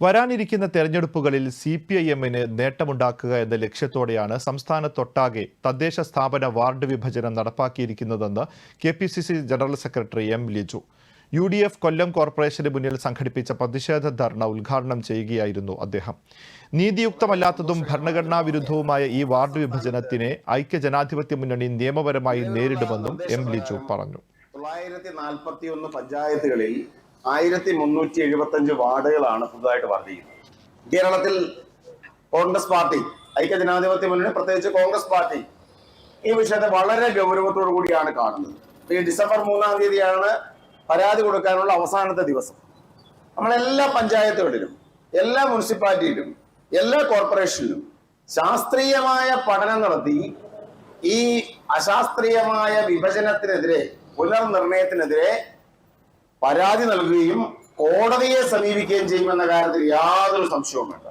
വരാനിരിക്കുന്ന തെരഞ്ഞെടുപ്പുകളിൽ CPIM-ന് നേട്ടമുണ്ടാക്കുക എന്ന ലക്ഷ്യത്തോടെയാണ് സംസ്ഥാനത്തൊട്ടാകെ തദ്ദേശ സ്ഥാപന വാർഡ് വിഭജനം നടപ്പാക്കിയിരിക്കുന്നതെന്ന് KPCC general secretary M. Liju. UDF കൊല്ലം കോർപ്പറേഷന് മുന്നിൽ സംഘടിപ്പിച്ച പ്രതിഷേധ ധർണ ഉദ്ഘാടനം ചെയ്യുകയായിരുന്നു അദ്ദേഹം. നീതിയുക്തമല്ലാത്തതും ഭരണഘടനാ വിരുദ്ധവുമായ ഈ വാർഡ് വിഭജനത്തിനെ ഐക്യജനാധിപത്യ മുന്നണി നിയമപരമായി നേരിടുമെന്നും M. ലിജു പറഞ്ഞു. 941 പഞ്ചായത്തുകളിൽ 1375 വാർഡുകളാണ് പുതുതായിട്ട് വർദ്ധിക്കുന്നത്. കേരളത്തിൽ കോൺഗ്രസ് പാർട്ടി, ഐക്യജനാധിപത്യ മുന്നണി, പ്രത്യേകിച്ച് കോൺഗ്രസ് പാർട്ടി ഈ വിഷയത്തെ വളരെ ഗൗരവത്തോടു കൂടിയാണ് കാണുന്നത്. ഈ ഡിസംബർ 3-ാം തീയതിയാണ് പരാതി കൊടുക്കാനുള്ള അവസാനത്തെ ദിവസം. നമ്മളെല്ലാ പഞ്ചായത്തുകളിലും, എല്ലാ മുനിസിപ്പാലിറ്റിയിലും, എല്ലാ കോർപ്പറേഷനിലും ശാസ്ത്രീയമായ പഠനം നടത്തി ഈ അശാസ്ത്രീയമായ വിഭജനത്തിനെതിരെ, പുനർനിർണയത്തിനെതിരെ പരാതി നൽകുകയും കോടതിയെ സമീപിക്കുകയും ചെയ്യുമെന്ന കാര്യത്തിൽ യാതൊരു സംശയവും വേണ്ട.